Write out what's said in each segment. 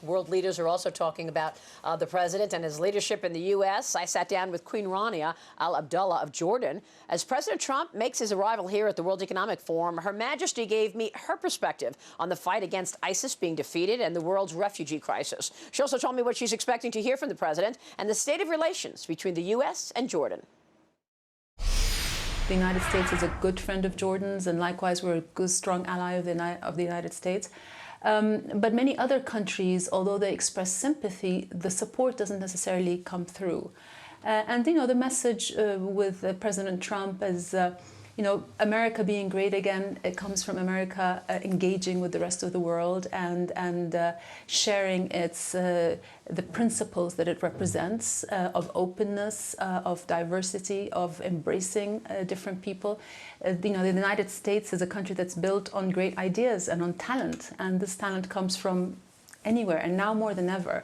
World leaders are also talking about the president and his leadership in the U.S. I sat down with Queen Rania Al Abdullah of Jordan. As President Trump makes his arrival here at the World Economic Forum, Her Majesty gave me her perspective on the fight against ISIS being defeated and the world's refugee crisis. She also told me what she's expecting to hear from the president and the state of relations between the U.S. and Jordan. The United States is a good friend of Jordan's, and likewise we're a good, strong ally of the United States. But many other countries, although they express sympathy, the support doesn't necessarily come through. And the message with President Trump is, America being great again. It comes from America engaging with the rest of the world and sharing the principles that it represents of openness, of diversity, of embracing different people. The United States is a country that's built on great ideas and on talent, and this talent comes from anywhere, and now more than ever.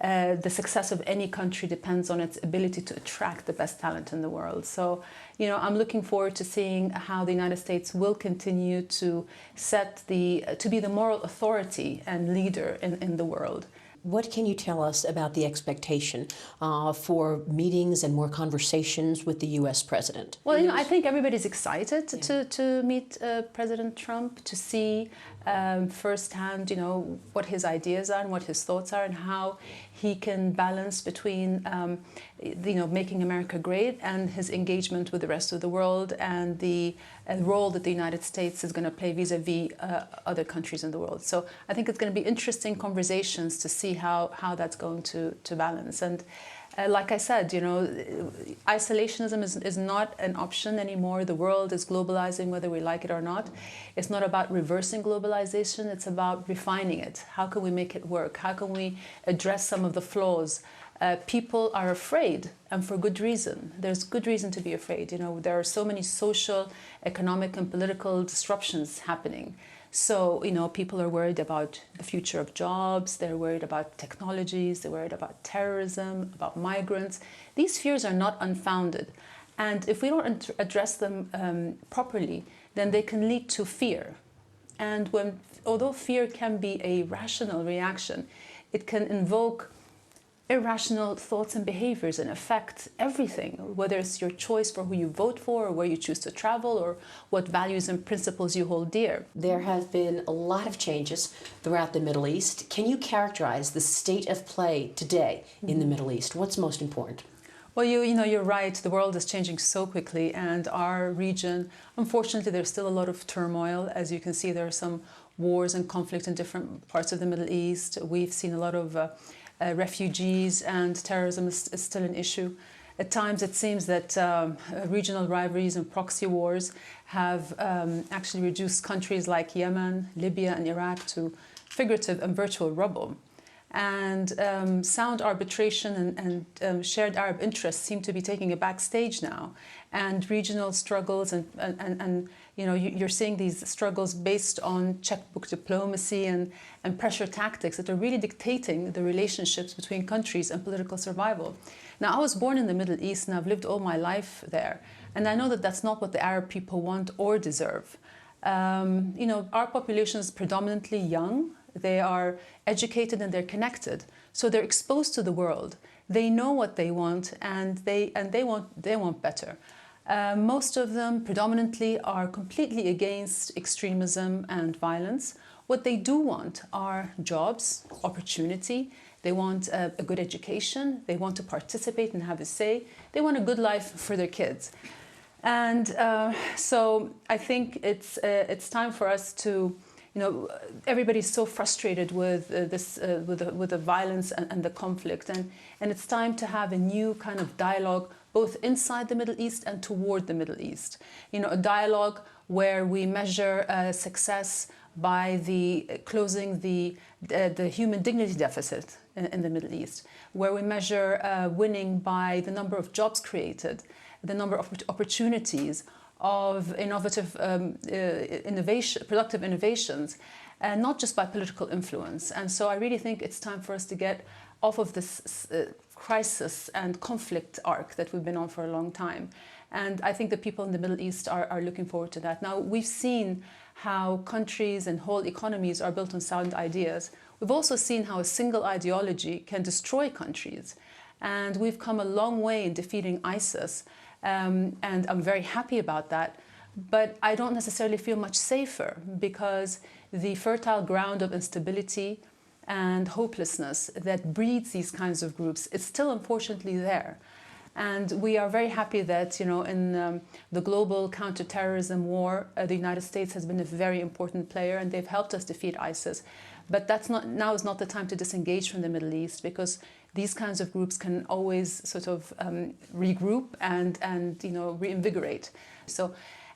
The success of any country depends on its ability to attract the best talent in the world. So, I'm looking forward to seeing how the United States will continue to to be the moral authority and leader in the world. What can you tell us about the expectation for meetings and more conversations with the U.S. president? Well, I think everybody's excited to meet President Trump, to see firsthand, what his ideas are and what his thoughts are and how he can balance between, making America great and his engagement with the rest of the world and the role that the United States is going to play vis-a-vis other countries in the world. So I think it's going to be interesting conversations to see how that's going to balance. And like I said, isolationism is not an option anymore. The world is globalizing, whether we like it or not. It's not about reversing globalization. It's about refining it. How can we make it work? How can we address some of the flaws? People are afraid, and for good reason. There's good reason to be afraid. There are so many social, economic, and political disruptions happening. So, people are worried about the future of jobs, they're worried about technologies, they're worried about terrorism, about migrants. These fears are not unfounded. And if we don't address them properly, then they can lead to fear. And although fear can be a rational reaction, it can invoke irrational thoughts and behaviors and affect everything, whether it's your choice for who you vote for or where you choose to travel or what values and principles you hold dear. There have been a lot of changes throughout the Middle East. Can you characterize the state of play today in the Middle East? What's most important? Well, you're right. The world is changing so quickly, and our region, unfortunately, there's still a lot of turmoil. As you can see, there are some wars and conflict in different parts of the Middle East. We've seen a lot of refugees, and terrorism is still an issue. At times it seems that regional rivalries and proxy wars have actually reduced countries like Yemen, Libya and Iraq to figurative and virtual rubble. And sound arbitration and shared Arab interests seem to be taking a backstage now. And regional struggles and you're seeing these struggles based on checkbook diplomacy and pressure tactics that are really dictating the relationships between countries and political survival. Now, I was born in the Middle East and I've lived all my life there. And I know that that's not what the Arab people want or deserve. Our population is predominantly young. They are educated and they're connected. So they're exposed to the world. They know what they want and they want better. Most of them predominantly are completely against extremism and violence. What they do want are jobs, opportunity. They want a good education. They want to participate and have a say. They want a good life for their kids. And so I think it's time for us to, everybody's so frustrated with with the violence and the conflict, and it's time to have a new kind of dialogue, both inside the Middle East and toward the Middle East. A dialogue where we measure success by closing the human dignity deficit in the Middle East, where we measure winning by the number of jobs created, the number of opportunities of innovative productive innovations, and not just by political influence. And so I really think it's time for us to get off of this crisis and conflict arc that we've been on for a long time. And I think the people in the Middle East are looking forward to that. Now, we've seen how countries and whole economies are built on sound ideas. we've also seen how a single ideology can destroy countries. And we've come a long way in defeating ISIS, and I'm very happy about that. But I don't necessarily feel much safer, because the fertile ground of instability and hopelessness that breeds these kinds of groups is still unfortunately there. And we are very happy that, in the global counterterrorism war, the United States has been a very important player, and they've helped us defeat ISIS. But now is not the time to disengage from the Middle East, because these kinds of groups can always sort of regroup and reinvigorate. So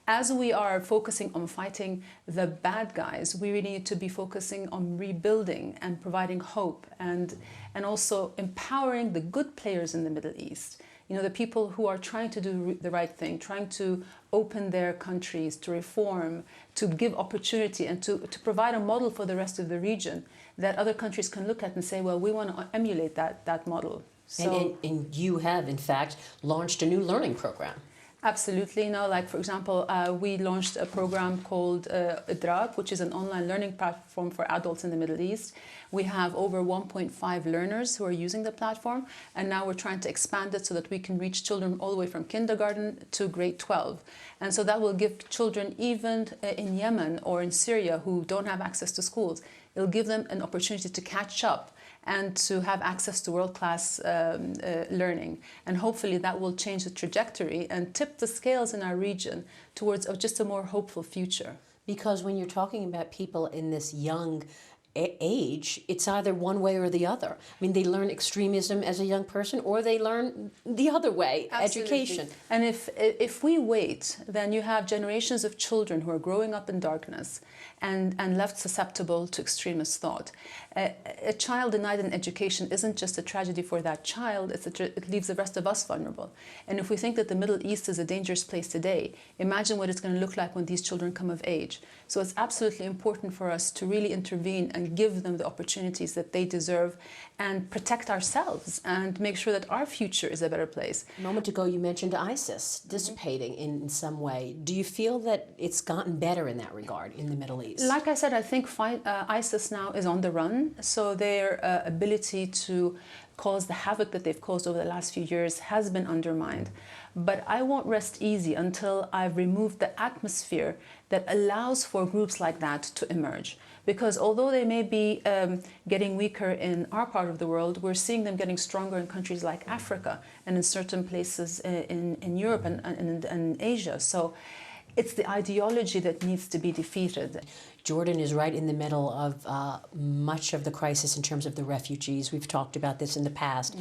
as we are focusing on fighting the bad guys, we really need to be focusing on rebuilding and providing hope, and also empowering the good players in the Middle East. The people who are trying to do the right thing, trying to open their countries, to reform, to give opportunity, and to provide a model for the rest of the region that other countries can look at and say, well, we want to emulate that model. So, and you have, in fact, launched a new learning program. Absolutely. Like, for example, we launched a program called Idrak, which is an online learning platform for adults in the Middle East. We have over 1.5 learners who are using the platform, and now we're trying to expand it so that we can reach children all the way from kindergarten to grade 12. And so that will give children, even in Yemen or in Syria, who don't have access to schools, it'll give them an opportunity to catch up and to have access to world-class learning. And hopefully that will change the trajectory and tip the scales in our region towards just a more hopeful future. Because when you're talking about people in this young age, it's either one way or the other. I mean, they learn extremism as a young person, or they learn the other way, Absolutely. Education. And if we wait, then you have generations of children who are growing up in darkness and left susceptible to extremist thought. A child denied an education isn't just a tragedy for that child, it leaves the rest of us vulnerable. And if we think that the Middle East is a dangerous place today, imagine what it's going to look like when these children come of age. So it's absolutely important for us to really intervene and give them the opportunities that they deserve, and protect ourselves and make sure that our future is a better place. A moment ago you mentioned ISIS dissipating in some way. Do you feel that it's gotten better in that regard in the Middle East? Like I said, I think ISIS now is on the run, so their ability to cause the havoc that they've caused over the last few years has been undermined. But I won't rest easy until I've removed the atmosphere that allows for groups like that to emerge. Because although they may be getting weaker in our part of the world, we're seeing them getting stronger in countries like Africa and in certain places in Europe and Asia. So it's the ideology that needs to be defeated. Jordan is right in the middle of much of the crisis in terms of the refugees. We've talked about this in the past.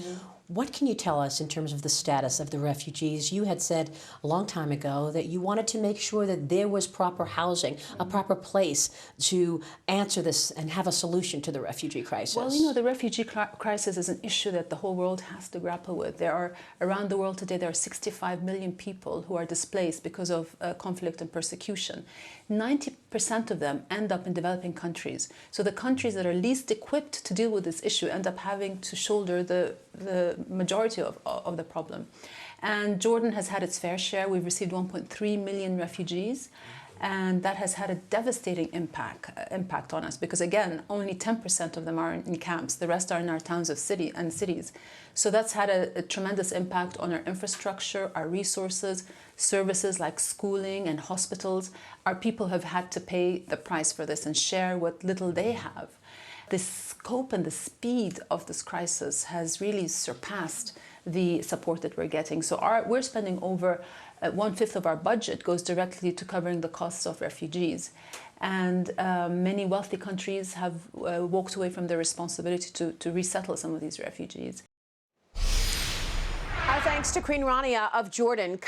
What can you tell us in terms of the status of the refugees? You had said a long time ago that you wanted to make sure that there was proper housing, a proper place to answer this and have a solution to the refugee crisis. Well, the refugee crisis is an issue that the whole world has to grapple with. Around the world today, there are 65 million people who are displaced because of conflict and persecution. 90% of them end up in developing countries. So the countries that are least equipped to deal with this issue end up having to shoulder the majority of the problem. And Jordan has had its fair share. We've received 1.3 million refugees, and that has had a devastating impact on us, because again, only 10% of them are in camps. The rest are in our towns and cities. So that's had a tremendous impact on our infrastructure, our resources, services like schooling and hospitals. Our people have had to pay the price for this and share what little they have. The scope and the speed of this crisis has really surpassed the support that we're getting. So we're spending over 1/5 of our budget goes directly to covering the costs of refugees. And many wealthy countries have walked away from their responsibility to resettle some of these refugees. Our thanks to Queen Rania of Jordan.